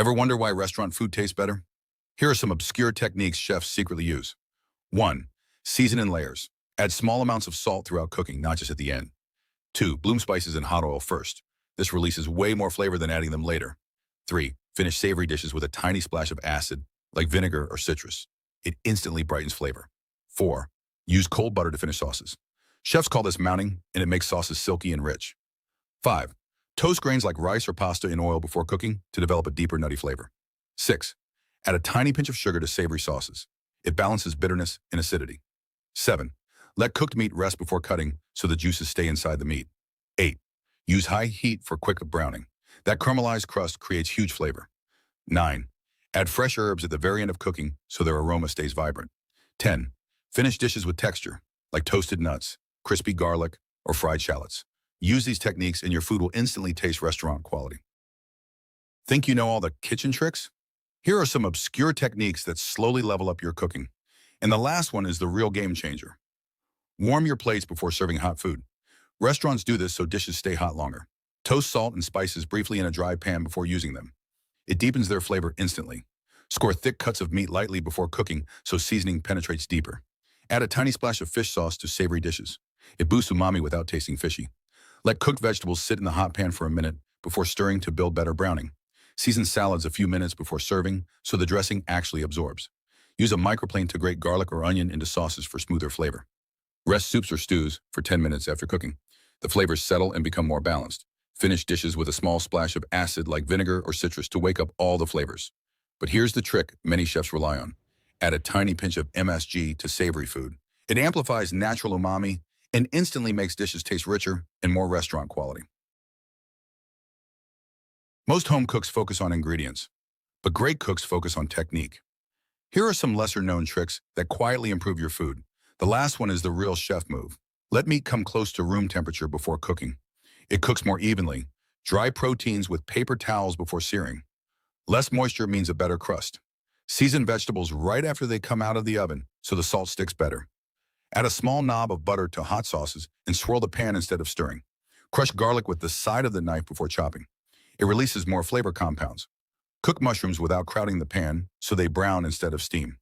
Ever wonder why restaurant food tastes better? Here are some obscure techniques chefs secretly use. 1. Season in layers. Add small amounts of salt throughout cooking, not just at the end. 2. Bloom spices in hot oil first. This releases way more flavor than adding them later. 3. Finish savory dishes with a tiny splash of acid, like vinegar or citrus. It instantly brightens flavor. 4. Use cold butter to finish sauces. Chefs call this mounting, and it makes sauces silky and rich. 5. Toast grains like rice or pasta in oil before cooking to develop a deeper nutty flavor. 6. Add a tiny pinch of sugar to savory sauces. It balances bitterness and acidity. 7. Let cooked meat rest before cutting so the juices stay inside the meat. 8. Use high heat for quick browning. That caramelized crust creates huge flavor. 9. Add fresh herbs at the very end of cooking so their aroma stays vibrant. 10. Finish dishes with texture, like toasted nuts, crispy garlic, or fried shallots. Use these techniques and your food will instantly taste restaurant quality. Think you know all the kitchen tricks? Here are some obscure techniques that slowly level up your cooking. And the last one is the real game changer. Warm your plates before serving hot food. Restaurants do this so dishes stay hot longer. Toast salt and spices briefly in a dry pan before using them. It deepens their flavor instantly. Score thick cuts of meat lightly before cooking so seasoning penetrates deeper. Add a tiny splash of fish sauce to savory dishes. It boosts umami without tasting fishy. Let cooked vegetables sit in the hot pan for a minute before stirring to build better browning. Season salads a few minutes before serving so the dressing actually absorbs. Use a microplane to grate garlic or onion into sauces for smoother flavor. Rest soups or stews for 10 minutes after cooking. The flavors settle and become more balanced. Finish dishes with a small splash of acid like vinegar or citrus to wake up all the flavors. But here's the trick many chefs rely on. Add a tiny pinch of MSG to savory food. It amplifies natural umami and instantly makes dishes taste richer and more restaurant quality. Most home cooks focus on ingredients, but great cooks focus on technique. Here are some lesser-known tricks that quietly improve your food. The last one is the real chef move. Let meat come close to room temperature before cooking. It cooks more evenly. Dry proteins with paper towels before searing. Less moisture means a better crust. Season vegetables right after they come out of the oven so the salt sticks better. Add a small knob of butter to hot sauces and swirl the pan instead of stirring. Crush garlic with the side of the knife before chopping. It releases more flavor compounds. Cook mushrooms without crowding the pan so they brown instead of steam.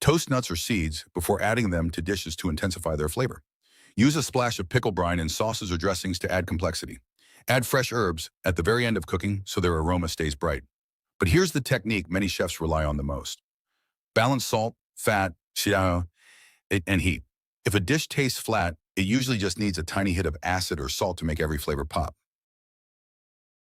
Toast nuts or seeds before adding them to dishes to intensify their flavor. Use a splash of pickle brine in sauces or dressings to add complexity. Add fresh herbs at the very end of cooking so their aroma stays bright. But here's the technique many chefs rely on the most. Balance salt, fat, and heat. If a dish tastes flat, it usually just needs a tiny hit of acid or salt to make every flavor pop.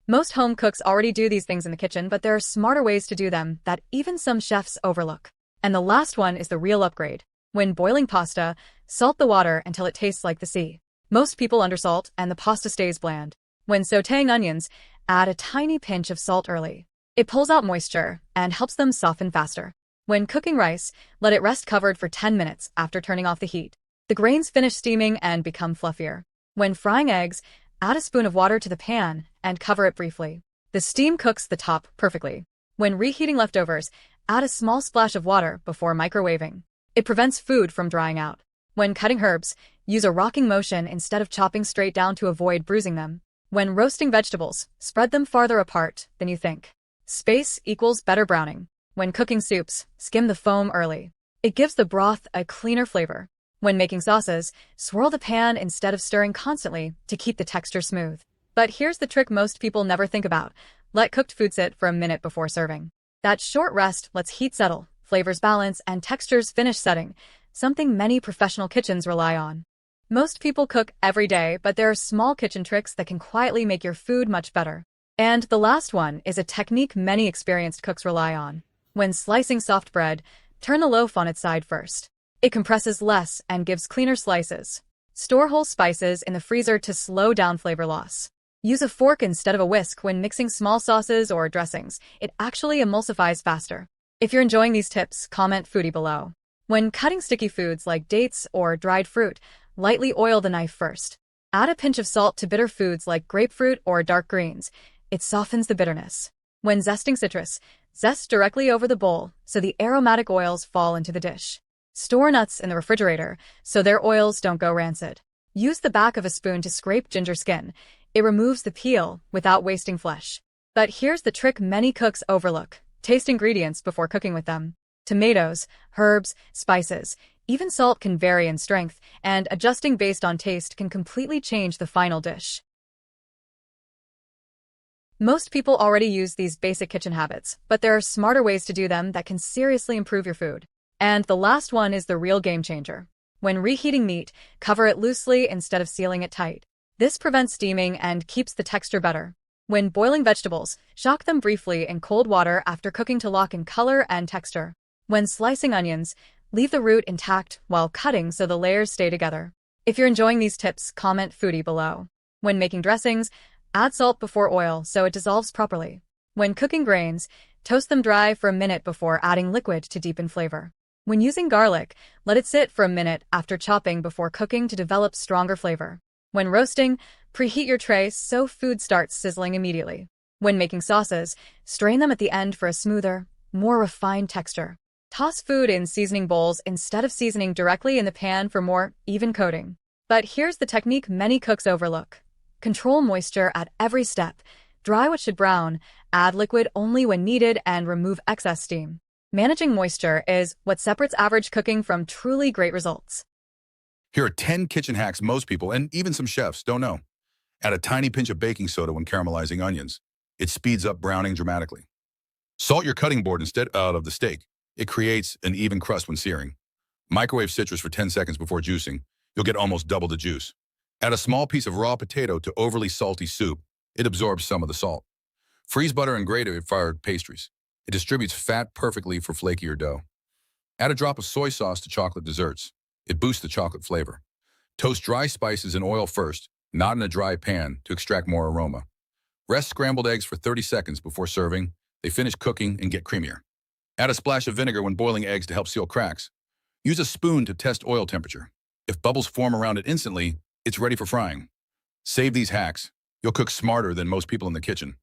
Most home cooks already do these things in the kitchen, but there are smarter ways to do them that even some chefs overlook. And the last one is the real upgrade. When boiling pasta, salt the water until it tastes like the sea. Most people undersalt and the pasta stays bland. When sautéing onions, add a tiny pinch of salt early. It pulls out moisture and helps them soften faster. When cooking rice, let it rest covered for 10 minutes after turning off the heat. The grains finish steaming and become fluffier. When frying eggs, add a spoon of water to the pan and cover it briefly. The steam cooks the top perfectly. When reheating leftovers, add a small splash of water before microwaving. It prevents food from drying out. When cutting herbs, use a rocking motion instead of chopping straight down to avoid bruising them. When roasting vegetables, spread them farther apart than you think. Space equals better browning. When cooking soups, skim the foam early. It gives the broth a cleaner flavor. When making sauces, swirl the pan instead of stirring constantly to keep the texture smooth. But here's the trick most people never think about. Let cooked food sit for a minute before serving. That short rest lets heat settle, flavors balance, and textures finish setting, something many professional kitchens rely on. Most people cook every day, but there are small kitchen tricks that can quietly make your food much better. And the last one is a technique many experienced cooks rely on. When slicing soft bread, turn the loaf on its side first. It compresses less and gives cleaner slices. Store whole spices in the freezer to slow down flavor loss. Use a fork instead of a whisk when mixing small sauces or dressings. It actually emulsifies faster. If you're enjoying these tips, comment foodie below. When cutting sticky foods like dates or dried fruit, lightly oil the knife first. Add a pinch of salt to bitter foods like grapefruit or dark greens. It softens the bitterness. When zesting citrus, zest directly over the bowl so the aromatic oils fall into the dish. Store nuts in the refrigerator so their oils don't go rancid. Use the back of a spoon to scrape ginger skin. It removes the peel without wasting flesh. But here's the trick many cooks overlook. Taste ingredients before cooking with them. Tomatoes, herbs, spices, even salt can vary in strength, and adjusting based on taste can completely change the final dish. Most people already use these basic kitchen habits, but there are smarter ways to do them that can seriously improve your food. And the last one is the real game changer. When reheating meat, cover it loosely instead of sealing it tight. This prevents steaming and keeps the texture better. When boiling vegetables, shock them briefly in cold water after cooking to lock in color and texture. When slicing onions, leave the root intact while cutting so the layers stay together. If you're enjoying these tips, comment foodie below. When making dressings, add salt before oil so it dissolves properly. When cooking grains, toast them dry for a minute before adding liquid to deepen flavor. When using garlic, let it sit for a minute after chopping before cooking to develop stronger flavor. When roasting, preheat your tray so food starts sizzling immediately. When making sauces, strain them at the end for a smoother, more refined texture. Toss food in seasoning bowls instead of seasoning directly in the pan for more even coating. But here's the technique many cooks overlook. Control moisture at every step. Dry what should brown, add liquid only when needed, and remove excess steam. Managing moisture is what separates average cooking from truly great results. Here are 10 kitchen hacks most people, and even some chefs, don't know. Add a tiny pinch of baking soda when caramelizing onions. It speeds up browning dramatically. Salt your cutting board instead of the steak. It creates an even crust when searing. Microwave citrus for 10 seconds before juicing. You'll get almost double the juice. Add a small piece of raw potato to overly salty soup. It absorbs some of the salt. Freeze butter and grated-fired pastries. It distributes fat perfectly for flakier dough. Add a drop of soy sauce to chocolate desserts. It boosts the chocolate flavor. Toast dry spices in oil first, not in a dry pan, to extract more aroma. Rest scrambled eggs for 30 seconds before serving. They finish cooking and get creamier. Add a splash of vinegar when boiling eggs to help seal cracks. Use a spoon to test oil temperature. If bubbles form around it instantly, it's ready for frying. Save these hacks. You'll cook smarter than most people in the kitchen.